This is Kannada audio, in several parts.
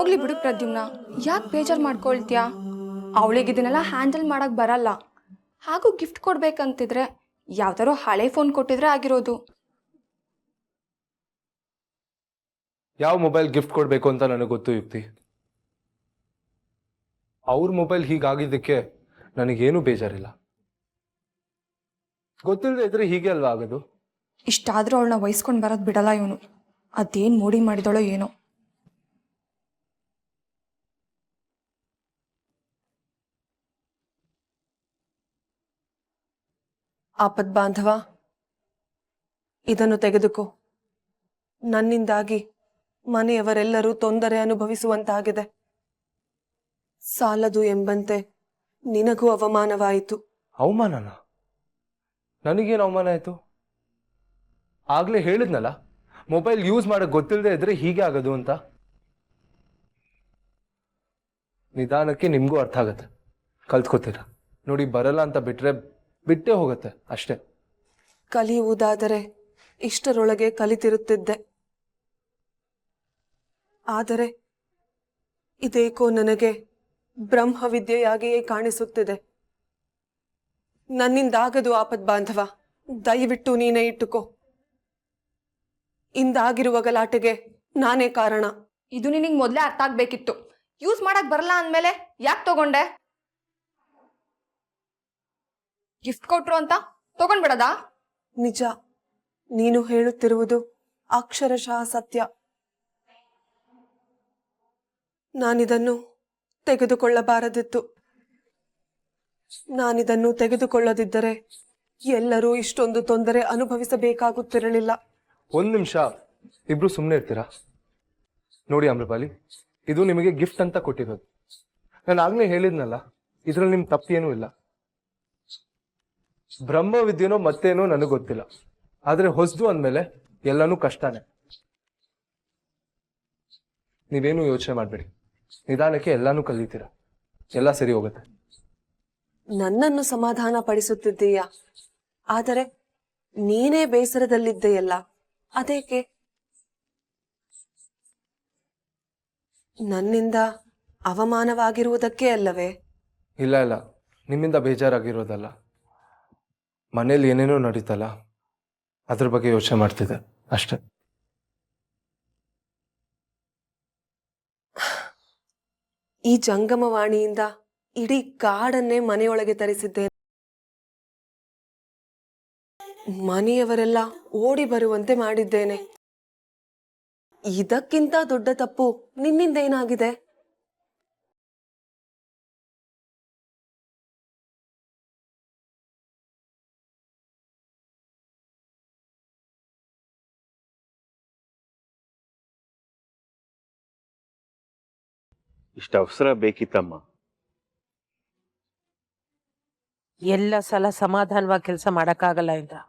ಹೋಗ್ಲಿ ಬಿಡು ಪ್ರದ್ಯುಮ್ನ, ಯಾಕೆ ಬೇಜಾರು ಮಾಡ್ಕೊಳ್ತೀಯಾ? ಅವಳಿಗೆ ಇದನ್ನೆಲ್ಲ ಹ್ಯಾಂಡಲ್ ಮಾಡಕ್ ಬರಲ್ಲ. ಹಾಗೂ ಗಿಫ್ಟ್ ಕೊಡ್ಬೇಕಂತಿದ್ರೆ ಯಾವ್ದಾರೋ ಹಳೆ ಫೋನ್ ಕೊಟ್ಟಿದ್ರೆ ಆಗಿರೋದು. ಯಾವ ಮೊಬೈಲ್ ಗಿಫ್ಟ್ ಕೊಡಬೇಕು ಅಂತ ನನಗೆ ಗೊತ್ತು ಯುಕ್ತಿ. ಅವ್ರ ಮೊಬೈಲ್ ಹೀಗಾಗಿದ್ದಕ್ಕೆ ನನಗೇನು ಬೇಜಾರಿಲ್ಲ. ಗೊತ್ತಿಲ್ಲದೆ ಇದ್ರೆ ಹೀಗೆ ಅಲ್ವಾ ಆಗೋದು. ಇಷ್ಟಾದ್ರೂ ಅವಳನ್ನ ವಹಿಸ್ಕೊಂಡು ಬರೋದು ಬಿಡಲ್ಲ ಇವನು. ಅದೇನು ಮೋಡಿ ಮಾಡಿದಳೋ ಏನೋ. ಆಪದ್ ಬಾಂಧವ, ಇದನ್ನು ತೆಗೆದುಕೋ. ನನ್ನಿಂದಾಗಿ ಮನೆಯವರೆಲ್ಲರೂ ತೊಂದರೆ ಅನುಭವಿಸುವಂತಾಗಿದೆ. ಸಾಲದು ಎಂಬಂತೆ ನಿನಗೂ ಅವಮಾನವಾಯಿತು. ಅವಮಾನನ? ನನಗೇನು ಅವಮಾನ ಆಯ್ತು? ಆಗ್ಲೇ ಹೇಳಿದ್ನಲ್ಲ, ಮೊಬೈಲ್ ಯೂಸ್ ಮಾಡಕ್ ಗೊತ್ತಿಲ್ಲದೆ ಇದ್ರೆ ಹೀಗೆ ಆಗೋದು ಅಂತ. ನಿಧಾನಕ್ಕೆ ನಿಮ್ಗೂ ಅರ್ಥ ಆಗತ್ತೆ, ಕಲ್ತ್ಕೋತೀರ. ನೋಡಿ, ಬರಲ್ಲ ಅಂತ ಬಿಟ್ಟೇ ಹೋಗತ್ತೆ ಅಷ್ಟೇ. ಕಲಿಯುವುದಾದರೆ ಇಷ್ಟರೊಳಗೆ ಕಲಿತಿರುತ್ತಿದ್ದೆ. ಆದರೆ ಇದೇಕೋ ನನಗೆ ಬ್ರಹ್ಮವಿದ್ಯೆಯಾಗಿಯೇ ಕಾಣಿಸುತ್ತಿದೆ. ನನ್ನಿಂದಾಗದು ಆಪದ್ ಬಾಂಧವ, ದಯವಿಟ್ಟು ನೀನೇ ಇಟ್ಟುಕೋ. ಇಂದಾಗಿರುವ ಗಲಾಟೆಗೆ ನಾನೇ ಕಾರಣ. ಇದು ನಿನಗೆ ಮೊದಲೇ ಅರ್ಥ ಆಗ್ಬೇಕಿತ್ತು. ಯೂಸ್ ಮಾಡಕ್ ಬರಲ್ಲ ಅಂದಮೇಲೆ ಯಾಕೆ ತಗೊಂಡೆ? ಗಿಫ್ಟ್ ಕೊಟ್ರು ಅಂತ ತಗೊಂಡ್ಬಿಡದಾ? ನಿಜ, ನೀನು ಹೇಳುತ್ತಿರುವುದು ಅಕ್ಷರಶಃ ಸತ್ಯ. ನಾನಿದನ್ನು ತೆಗೆದುಕೊಳ್ಳಬಾರದಿತ್ತು. ನಾನಿದನ್ನು ತೆಗೆದುಕೊಳ್ಳದಿದ್ದರೆ ಎಲ್ಲರೂ ಇಷ್ಟೊಂದು ತೊಂದರೆ ಅನುಭವಿಸಬೇಕಾಗುತ್ತಿರಲಿಲ್ಲ. ಒಂದ್ ನಿಮಿಷ ಇಬ್ರು ಸುಮ್ಮನೆ ಇರ್ತೀರಾ? ನೋಡಿ ಅಮ್ರಪಾಲಿ, ಇದು ನಿಮಗೆ ಗಿಫ್ಟ್ ಅಂತ ಕೊಟ್ಟಿರೋದು. ನಾನು ಆಗ್ಲೇ ಹೇಳಿದ್ನಲ್ಲ, ಇದ್ರಲ್ಲಿ ನಿಮ್ ತಪ್ಪೇನೂ ಇಲ್ಲ. ಬ್ರಹ್ಮವಿದ್ಯೆನೋ ಮತ್ತೇನೋ ನನಗೆ ಗೊತ್ತಿಲ್ಲ, ಆದ್ರೆ ಹೊಸದು ಅಂದ್ಮೇಲೆ ಎಲ್ಲಾನು ಕಷ್ಟನೇ. ನೀವೇನು ಯೋಚನೆ ಮಾಡ್ಬೇಡಿ, ನಿಧಾನಕ್ಕೆ ಎಲ್ಲಾನು ಕಲಿತೀರ, ಎಲ್ಲ ಸರಿ ಹೋಗುತ್ತೆ. ನನ್ನನ್ನು ಸಮಾಧಾನ ಪಡಿಸುತ್ತಿದ್ದೀಯ, ಆದರೆ ನೀನೇ ಬೇಸರದಲ್ಲಿದ್ದೆಯಲ್ಲ, ಅದೇಕೆ? ನನ್ನಿಂದ ಅವಮಾನವಾಗಿರುವುದಕ್ಕೆ ಅಲ್ಲವೇ? ಇಲ್ಲ ಇಲ್ಲ, ನಿಮ್ಮಿಂದ ಬೇಜಾರಾಗಿರೋದಲ್ಲ. ಮನೇಲಿ ಏನೇನೋ ನಡೀತಲ್ಲ, ಅದ್ರ ಬಗ್ಗೆ ಯೋಚನೆ ಮಾಡ್ತಿದ್ದೆ ಅಷ್ಟೆ. ಈ ಜಂಗಮವಾಣಿಯಿಂದ ಇಡೀ ಕಾಡನ್ನೇ ಮನೆಯೊಳಗೆ ತರಿಸಿದ್ದೇನೆ. ಮನೆಯವರೆಲ್ಲ ಓಡಿ ಬರುವಂತೆ ಮಾಡಿದ್ದೇನೆ. ಇದಕ್ಕಿಂತ ದೊಡ್ಡ ತಪ್ಪು ನಿನ್ನಿಂದೇನಾಗಿದೆ? ಇಷ್ಟ ಅವಸರ ಬೇಕಿತ್ತಮ್ಮ. ಎಲ್ಲ ಸಲ ಸಮಾಧಾನವಾಗಿ ಕೆಲಸ ಮಾಡಕ್ಕಾಗಲ್ಲ ಇಂದ್ರ.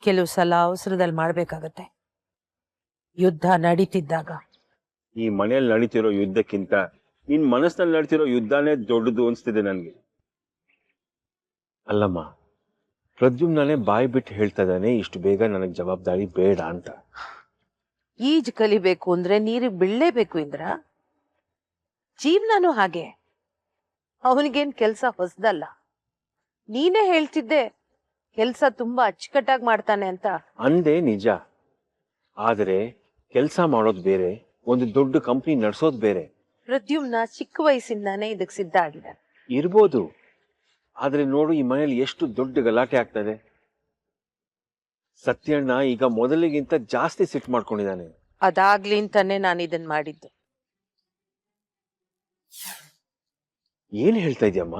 ಕೆಲವು ಸಲ ಅವಸರದಲ್ಲಿ ಮಾಡ್ಬೇಕಾಗತ್ತೆ. ಯುದ್ಧ ನಡೀತಿದ್ದಾಗ. ಈ ಮನೆಯಲ್ಲಿ ನಡೀತಿರೋ ಯುದ್ಧಕ್ಕಿಂತ ನಿನ್ ಮನಸ್ಸಿನಲ್ಲಿ ನಡೀತಿರೋ ಯುದ್ಧನೇ ದೊಡ್ಡದು ಅನ್ಸ್ತಿದೆ ನನ್ಗೆ. ಅಲ್ಲಮ್ಮ, ಪ್ರದ್ಯುಮ್ನೇ ಬಾಯಿ ಬಿಟ್ಟು ಹೇಳ್ತಾ ಇದ್ದಾನೆ, ಇಷ್ಟು ಬೇಗ ನನಗ್ ಜವಾಬ್ದಾರಿ ಬೇಡ ಅಂತ. ಈಜ್ ಕಲಿಬೇಕು ಅಂದ್ರೆ ನೀರಿಗೆ ಬೀಳ್ಲೇಬೇಕು ಇಂದ್ರ. ಜೀವನನೂ ಹಾಗೆ. ಅವನಿಗೇನ್ ಕೆಲ್ಸ ಹೊಸದಲ್ಲ. ನೀನೇ ಹೇಳ್ತಿದ್ದೆ ಕೆಲ್ಸ ತುಂಬಾ ಅಚ್ಚುಕಟ್ಟಾಗಿ ಮಾಡ್ತಾನೆ ಅಂತ. ಅಂದೇ ನಿಜ, ಆದ್ರೆ ಕೆಲ್ಸ ಮಾಡೋದ್ ಬೇರೆ, ಒಂದು ದೊಡ್ಡ ಕಂಪ್ನಿ ನಡ್ಸೋದ್ ಬೇರೆ. ಪ್ರದ್ಯುಮ್ನ ಚಿಕ್ಕ ವಯಸ್ಸಿಂದಾನೇ ಇದಕ್ ಸಿದ್ಧ ಆಗಿದೆ. ಇರ್ಬೋದು, ಆದ್ರೆ ನೋಡು ಈ ಮನೇಲಿ ಎಷ್ಟು ದೊಡ್ಡ ಗಲಾಟೆ ಆಗ್ತದೆ. ಸತ್ಯಣ್ಣ ಈಗ ಮೊದಲಿಗಿಂತ ಜಾಸ್ತಿ ಸಿಟ್ಟು ಮಾಡ್ಕೊಂಡಿದ್ದಾನೆ. ಅದಾಗ್ಲಿ ಅಂತಾನೆ ನಾನು ಇದನ್ ಮಾಡಿದ್ದು. ಏನ್ ಹೇಳ್ತಾ ಇದ್ಯಮ್ಮ?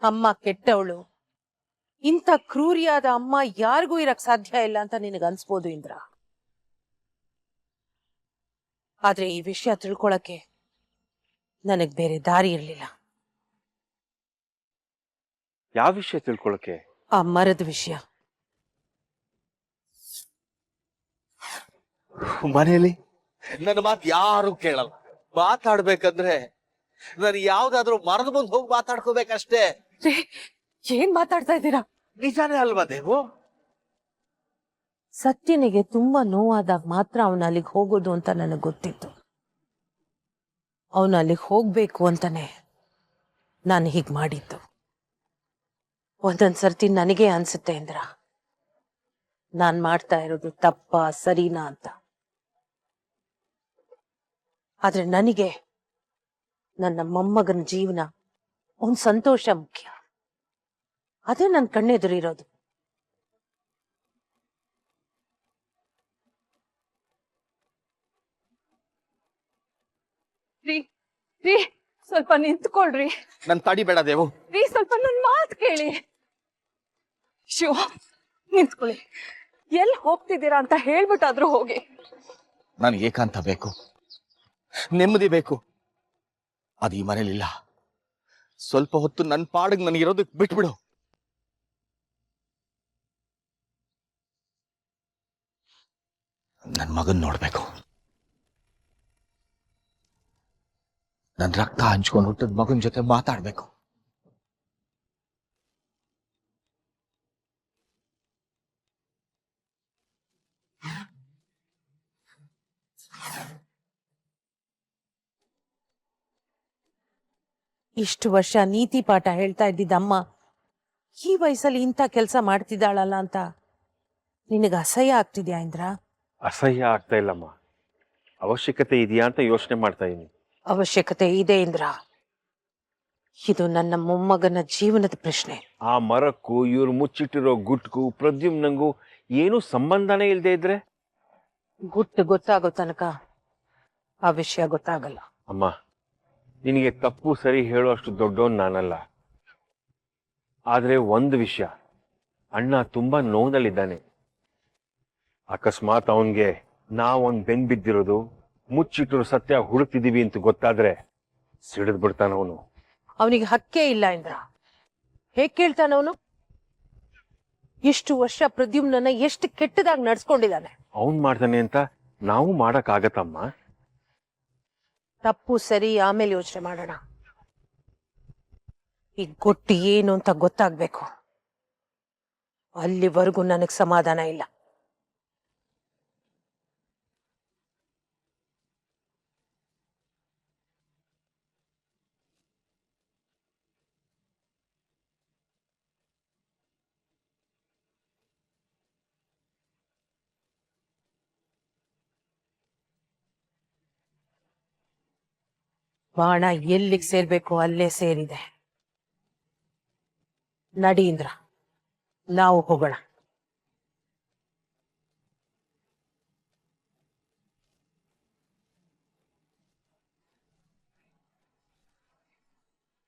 ಅಮ್ಮ ಕೆಟ್ಟವಳು, ಇಂಥ ಕ್ರೂರಿಯಾದ ಅಮ್ಮ ಯಾರಿಗೂ ಇರಕ್ ಸಾಧ್ಯ ಇಲ್ಲ ಅಂತ ನಿನಗೆ ಅನ್ಸ್ಬೋದು ಇಂದ್ರ. ಆದ್ರೆ ಈ ವಿಷಯ ತಿಳ್ಕೊಳಕ್ಕೆ ನನಗ್ ಬೇರೆ ದಾರಿ ಇರ್ಲಿಲ್ಲ. ಯಾವ ವಿಷಯ ತಿಳ್ಕೊಳಕ್ಕೆ? ಆ ಮರದ ವಿಷಯ. ಮನೆಯಲ್ಲಿ ನನ್ನ ಮಾತು ಯಾರು ಕೇಳಲ್ಲ. ಮಾತಾಡ್ಬೇಕಂದ್ರೆ ನಾನು ಯಾವ್ದಾದ್ರು ಮರದ ಮುಂದೆ ಹೋಗಿ ಮಾತಾಡ್ಕೋಬೇಕಷ್ಟೇ. ಏನ್ ಮಾತಾಡ್ತಾ ಇದ್ದೀರಾ? ನಿಜಾನೇ ಅಲ್ವಾ ದೇವು? ಸತ್ಯನಿಗೆ ತುಂಬಾ ನೋವಾದಾಗ ಮಾತ್ರ ಅವನು ಅಲ್ಲಿಗೆ ಹೋಗೋದು ಅಂತ ನನಗೆ ಗೊತ್ತಿತ್ತು. ಅವನು ಅಲ್ಲಿಗೆ ಹೋಗ್ಬೇಕು ಅಂತಾನೆ ನಾನು ಹೀಗೆ ಮಾಡಿದ್ದು. ಒಂದೊಂದ್ಸರ್ತಿ ನನಗೆ ಅನ್ಸುತ್ತೆ ಇಂದ್ರ, ನಾನ್ ಮಾಡ್ತಾ ಇರೋದು ತಪ್ಪ ಸರಿನಾ ಅಂತ. ಆದ್ರೆ ನನಗೆ ನನ್ನ ಮೊಮ್ಮಗನ ಜೀವನ, ಅವನ್ ಸಂತೋಷ ಮುಖ್ಯ. ಅದೇ ನನ್ನ ಕಣ್ಣೆದುರಿರೋದು. ರೀ ರೀ ಸ್ವಲ್ಪ ನಿಂತ್ಕೊಳ್ರಿ. ನನ್ ತಡಿಬೇಡ ದೇವು. ರೀ ಸ್ವಲ್ಪ ನನ್ನ ಮಾತು ಕೇಳಿ. ಶಿವ ನಿಂತ್ಕೊಳ್ಳಿ. ಎಲ್ಲಿ ಹೋಗ್ತಿದ್ದೀರಾ ಅಂತ ಹೇಳ್ಬಿಟ್ಟಾದ್ರೂ ಹೋಗಿ. ನನ್ಗೆ ಏಕಾಂತ ಬೇಕು, ನೆಮ್ಮದಿ ಬೇಕು. ಅದು ಈ ಮನೇಲಿಲ್ಲ. ಸ್ವಲ್ಪ ಹೊತ್ತು ನನ್ನ ಪಾಡಿಗೆ ನನಗಿರೋದಕ್ಕೆ ಬಿಟ್ಬಿಡು. ನನ್ನ ಮಗನ್ ನೋಡ್ಬೇಕು. ನನ್ನ ರಕ್ತ ಹಂಚ್ಕೊಂಡು ಹುಟ್ಟಿದ ಮಗನ ಜೊತೆ ಮಾತಾಡ್ಬೇಕು. ಇಷ್ಟು ವರ್ಷ ನೀತಿ ಪಾಠ ಹೇಳ್ತಾ ಇದ್ದಿದ್ದಮ್ಮ ಈ ವಯಸ್ಸಲ್ಲಿ ಇಂಥ ಕೆಲಸ ಮಾಡ್ತಿದ್ದಾಳಲ್ಲ ಅಂತ ನಿನಗೆ ಅಸಹ್ಯ ಆಗ್ತಿದ್ಯಾ ಇಂದ್ರ? ಅಸಹ್ಯ ಆಗ್ತಾ ಇಲ್ಲಮ್ಮ, ಅವಶ್ಯಕತೆ ಇದೆಯಾ ಅಂತ ಯೋಚನೆ ಮಾಡ್ತಾ ಇದೀನಿ. ಅವಶ್ಯಕತೆ ಇದೆ ಇಂದ್ರ. ಇದು ನನ್ನ ಮೊಮ್ಮಗನ ಜೀವನದ ಪ್ರಶ್ನೆ. ಆ ಮರಕ್ಕೂ ಇವ್ರು ಮುಚ್ಚಿಟ್ಟಿರೋ ಗುಟ್ಗೂ ಪ್ರದ್ಯುಮ್ನಂಗೂ ಏನು ಸಂಬಂಧನೇ ಇಲ್ಲದೆ ಇದ್ರೆ ಗುಟ್ಟು ಗೊತ್ತಾಗೋ ತನಕ ಆ ವಿಷಯ ಗೊತ್ತಾಗಲ್ಲ. ಅಮ್ಮ, ನಿನಗೆ ತಪ್ಪು ಸರಿ ಹೇಳುವಷ್ಟು ದೊಡ್ಡವನ್ ನಾನಲ್ಲ. ಆದ್ರೆ ಒಂದು ವಿಷಯ, ಅಣ್ಣ ತುಂಬಾ ನೋವಿನಲ್ಲಿದ್ದಾನೆ. ಅಕಸ್ಮಾತ್ ಅವನ್ಗೆ ನಾವೊಂದ್ ಬೆನ್ ಬಿದ್ದಿರೋದು, ಮುಚ್ಚಿಟ್ಟಿರೋ ಸತ್ಯ ಹುಡುಕ್ತಿದೀವಿ ಅಂತ ಗೊತ್ತಾದ್ರೆ ಸಿಡಿದ್ ಬಿಡ್ತಾನವನು. ಅವನಿಗೆ ಹಕ್ಕೇ ಇಲ್ಲ ಇಂದ್ರ. ಹೇಗ್ ಕೇಳ್ತಾನವನು? ಇಷ್ಟು ವರ್ಷ ಪ್ರದ್ಯುಮ್ನನ್ನ ಎಷ್ಟು ಕೆಟ್ಟದಾಗಿ ನಡ್ಸ್ಕೊಂಡಿದ್ದಾನೆ. ಅವನ್ ಮಾಡ್ತಾನೆ ಅಂತ ನಾವು ಮಾಡಕ್ ಆಗತ್ತಮ್ಮ? ತಪ್ಪು ಸರಿ ಆಮೇಲೆ ಯೋಚನೆ ಮಾಡೋಣ. ಈ ಗೊಟ್ಟು ಏನು ಅಂತ ಗೊತ್ತಾಗ್ಬೇಕು. ಅಲ್ಲಿವರೆಗೂ ನನಗ್ ಸಮಾಧಾನ ಇಲ್ಲ. ಬಾಣ ಎಲ್ಲಿಗೆ ಸೇರ್ಬೇಕು ಅಲ್ಲೇ ಸೇರಿದೆ. ನಡಿ ಇಂದ್ರ, ನಾವು ಹೋಗೋಣ.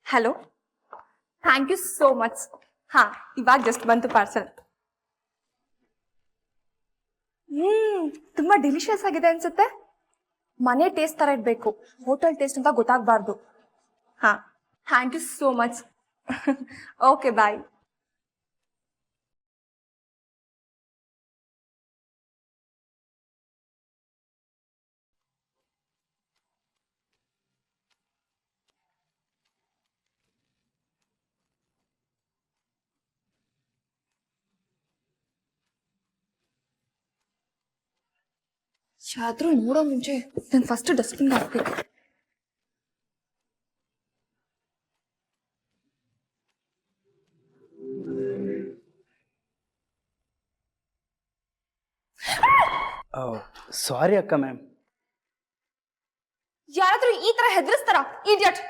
Hello, thank you so much. ಹಾ, ಇವಾಗ ಜಸ್ಟ್ ಬಂತು ಪಾರ್ಸಲ್. ತುಂಬಾ ಡೆಲಿಷಿಯಸ್ ಆಗಿದೆ ಅನ್ಸುತ್ತೆ. ಮನೆ ಟೇಸ್ಟ್ ತರ ಇರಬೇಕು, ಹೋಟೆಲ್ ಟೇಸ್ಟ್ ಅಂತ ಗೊತ್ತಾಗಬಾರ್ದು. ಹಾ, thank you so much. Okay, bye. ಯಾದ್ರೂ ನೋಡೋ ಮುಂಚೆ ನಾನು ಫಸ್ಟ್ ಡಸ್ಟ್ಬಿನ್ ಹಾಕ್ಬೇಕು. ಸಾರಿ ಅಕ್ಕ ಮ್ಯಾಮ್. ಯಾರಾದ್ರೂ ಈ ತರ ಹೆದರ್ಸ್ತಾರ? ಇಡಿಯಟ್.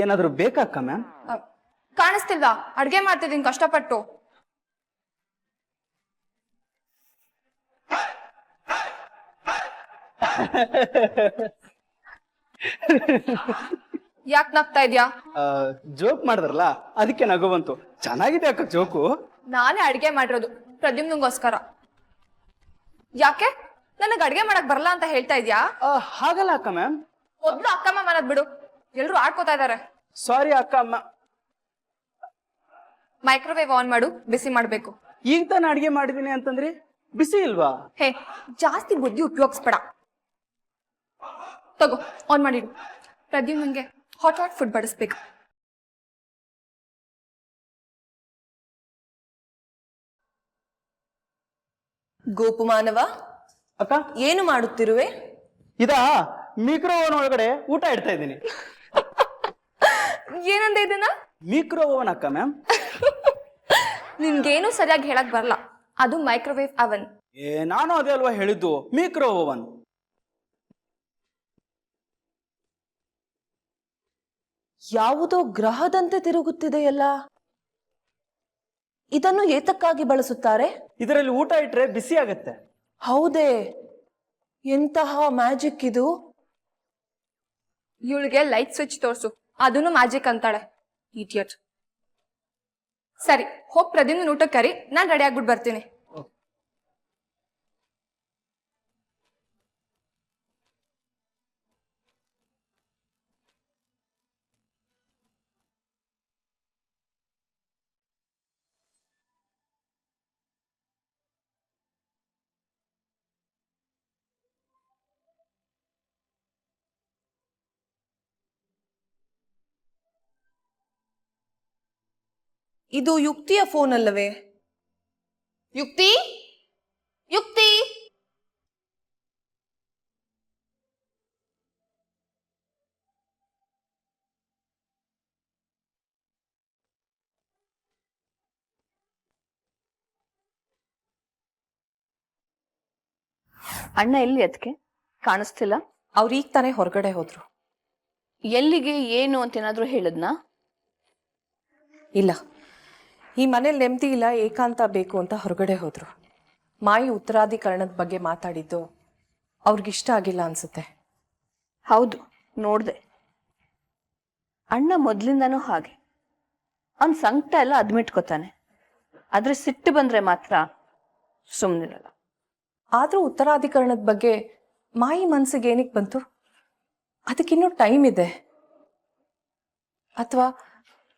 ಏನಾದರೂ ಬೇಕಾ ಅಕ್ಕ ಮ್ಯಾಮ್? ಕಾಣಿಸ್ತಿಲ್ವಾ? ಅಡ್ಗೆ ಮಾಡ್ತಿದ್ದೀನಿ ಕಷ್ಟಪಟ್ಟು. ಯಾಕೆ ನಗ್ತಾ ಇದ್ಯಾ? ಜೋಕ್ ಮಾಡಿದ್ರಲ್ಲ ಅದಕ್ಕೆ ನಗು ಬಂತು. ಚೆನ್ನಾಗಿದೆ ಅಕ್ಕ ಜೋಕು. ನಾನೇ ಅಡ್ಗೆ ಮಾಡಿರೋದು ಪ್ರದ್ಯುಮ್ನಂಗೋಸ್ಕರ. ಯಾಕೆ ನನಗ್ ಅಡ್ಗೆ ಮಾಡಕ್ ಬರಲ್ಲ ಅಂತ ಹೇಳ್ತಾ ಇದ್ಯಾ? ಹಾಗಲ್ಲ ಅಕ್ಕ ಮ್ಯಾಮ್. ಮೊದ್ಲು ಅಕ್ಕಮ್ಮ ಮನದ್ ಬಿಡು, ಎಲ್ರು ಆಡ್ಕೋತಾ ಇದಾರೆ. ಸಾರಿ ಅಕ್ಕ. ಮೈಕ್ರೋವೇವ್ ಆನ್ ಮಾಡು, ಬಿಸಿ ಮಾಡ್ಬೇಕು. ಈಗ ತಾನು ಅಡ್ಗೆ ಮಾಡಿದೀನಿ ಅಂತಂದ್ರಿ, ಬಿಸಿ ಇಲ್ವಾ? ಹೇ, ಜಾಸ್ತಿ ಬುದ್ಧಿ ಉಪಯೋಗಿಸ್ಬೇಡ. ತಗೋ, ಆನ್ ಮಾಡಿಡು. ಪ್ರದ್ಯುಮ್ನಂಗೆ ಹಾಟ್ ಫುಡ್ ಬಡಿಸ್ಬೇಕು. ಗೋಪು ಮಾನವ, ಅಕ್ಕ ಏನು ಮಾಡುತ್ತಿರುವೆ? ಇದಾ ಮಿಕ್ರೋ ಓವನ್ ಒಳಗಡೆ ಊಟ ಇಡ್ತಾ ಇದ್ದೀನಿ. ಏನಂದೆ ಇದನ್ನ? ಮಿಕ್ರೋ ಓವನ್ ಅಕ್ಕ ಮ್ಯಾಮ್. ನಿನ್ಗೇನು ಸರಿಯಾಗಿ ಹೇಳಕ್ ಬರಲ್ಲ. ಅದು ಮೈಕ್ರೋವೇವ್ ಅವನ್. ನಾನು ಅದೇ ಅಲ್ವಾ ಹೇಳಿದ್ದು, ಮಿಕ್ರೋ ಓವನ್. ಯಾವುದೋ ಗ್ರಹದಂತೆ ತಿರುಗುತ್ತಿದೆಯಲ್ಲ, ಇದನ್ನು ಏತಕ್ಕಾಗಿ ಬಳಸುತ್ತಾರೆ? ಇದರಲ್ಲಿ ಊಟ ಇಟ್ರೆ ಬಿಸಿ ಆಗತ್ತೆ. ಹೌದೇ, ಎಂತಹ ಮ್ಯಾಜಿಕ್ ಇದು! ಇವಳಿಗೆ ಲೈಟ್ ಸ್ವಿಚ್ ತೋರ್ಸು, ಅದನ್ನು ಮ್ಯಾಜಿಕ್ ಅಂತಾಳೆ. ಇಡಿಯಟ್. ಸರಿ, ಹೋಗ್ ಪ್ರದ್ಯುಮ್ನ ಊಟಕ್ಕೆ ಕರಿ, ನಾನ್ ರೆಡಿ ಆಗ್ಬಿಟ್ಟು ಬರ್ತೀನಿ. ಇದು ಯುಕ್ತಿಯ ಫೋನ್ ಅಲ್ಲವೇ? ಯುಕ್ತಿ, ಯುಕ್ತಿ! ಅಣ್ಣ ಎಲ್ಲಿ ಅದಕ್ಕೆ ಕಾಣಿಸ್ತಿಲ್ಲ? ಅವ್ರು ಈಗ ತಾನೇ ಹೊರಗಡೆ ಹೋದ್ರು. ಎಲ್ಲಿಗೆ ಏನು ಅಂತ ಏನಾದ್ರು ಹೇಳಿದ್ನಾ? ಇಲ್ಲ, ಈ ಮನೇಲಿ ನೆಮ್ಮದಿ ಇಲ್ಲ, ಏಕಾಂತ ಬೇಕು ಅಂತ ಹೊರಗಡೆ ಹೋದ್ರು. ಮಾಯಿ ಉತ್ತರಾಧಿಕರಣದ ಬಗ್ಗೆ ಮಾತಾಡಿದ್ದು ಅವ್ರಿಗಿಷ್ಟ ಆಗಿಲ್ಲ ಅನ್ಸುತ್ತೆ. ಹೌದು, ನೋಡ್ದೆ. ಅಣ್ಣ ಮೊದ್ಲಿಂದಾನು ಹಾಗೆ. ಅವ್ನ್ ಸಂಕಟ ಎಲ್ಲ ಅದ್ಮಿಟ್ಕೋತಾನೆ, ಆದ್ರೆ ಸಿಟ್ಟು ಬಂದ್ರೆ ಮಾತ್ರ ಸುಮ್ಮನಿರಲ್ಲ. ಆದ್ರೂ ಉತ್ತರಾಧಿಕರಣದ ಬಗ್ಗೆ ಮಾಯಿ ಮನ್ಸಿಗೆ ಏನಕ್ಕೆ ಬಂತು? ಅದಕ್ಕಿನ್ನೂ ಟೈಮ್ ಇದೆ. ಅಥವಾ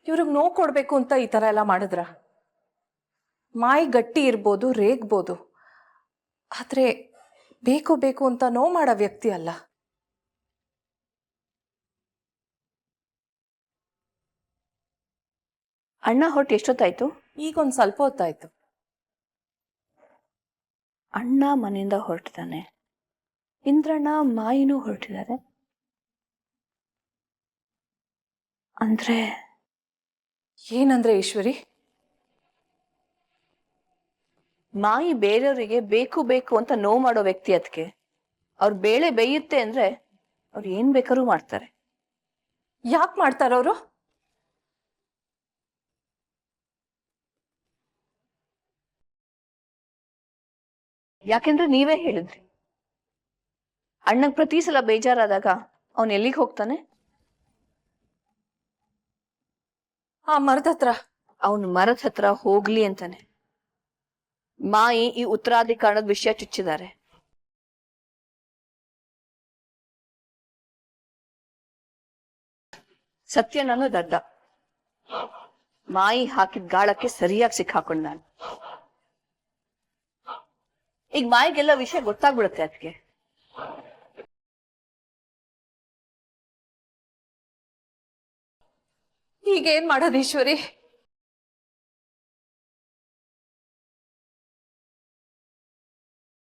ಇವ್ರಿಗೆ ನೋವು ಕೊಡ್ಬೇಕು ಅಂತ ಈ ತರ ಎಲ್ಲ ಮಾಡಿದ್ರ? ಮಾಯಿ ಗಟ್ಟಿ ಇರ್ಬೋದು, ರೇಗ್ಬೋದು, ಆದ್ರೆ ಬೇಕು ಬೇಕು ಅಂತ ನೋವು ಮಾಡೋ ವ್ಯಕ್ತಿ ಅಲ್ಲ. ಅಣ್ಣ ಹೊಟ್ಟು ಎಷ್ಟೊತ್ತಾಯ್ತು? ಈಗೊಂದು ಸ್ವಲ್ಪ ಹೊತ್ತಾಯ್ತು. ಅಣ್ಣ ಮನೆಯಿಂದ ಹೊರಟಿದ್ದಾನೆ, ಇಂದ್ರಣ್ಣ ಮಾಯಿನೂ ಹೊರಟಿದ್ದಾರೆ. ಅಂದ್ರೆ ಏನಂದ್ರೆ ಈಶ್ವರಿ? ಮಾಯಿ ಬೇರೆಯವರಿಗೆ ಬೇಕು ಬೇಕು ಅಂತ ನೋವು ಮಾಡೋ ವ್ಯಕ್ತಿ. ಅದಕ್ಕೆ ಅವ್ರ ಬೇಳೆ ಬೇಯುತ್ತೆ ಅಂದ್ರೆ ಅವ್ರು ಏನ್ ಬೇಕಾದ್ರೂ ಮಾಡ್ತಾರೆ. ಯಾಕೆ ಮಾಡ್ತಾರವ್ರು? ಯಾಕೆಂದ್ರೆ ನೀವೇ ಹೇಳಿದ್ರಿ, ಅಣ್ಣಂಗ್ ಪ್ರತಿ ಸಲ ಬೇಜಾರಾದಾಗ ಅವನ್ ಎಲ್ಲಿಗೆ ಹೋಗ್ತಾನೆ? ಆ ಮರದ ಹತ್ರ. ಅವನು ಮರದ ಹತ್ರ ಹೋಗ್ಲಿ ಅಂತಾನೆ ಮಾಯಿ ಈ ಉತ್ತರಾಧಿಕಾರದ ವಿಷಯ ಚುಚ್ಚಿದ್ದಾರೆ. ಸತ್ಯ ನಾನು ದಡ್ಡ, ಮಾಯಿ ಹಾಕಿದ ಗಾಳಕ್ಕೆ ಸರಿಯಾಗಿ ಸಿಕ್ಕಾಕೊಂಡ್ ನಾನು. ಈಗ ಮಾಯಿಗೆಲ್ಲ ವಿಷಯ ಗೊತ್ತಾಗ್ಬಿಡುತ್ತೆ. ಅದಕ್ಕೆ ಈಗೇನ್ ಮಾಡೋದು ಈಶ್ವರಿ?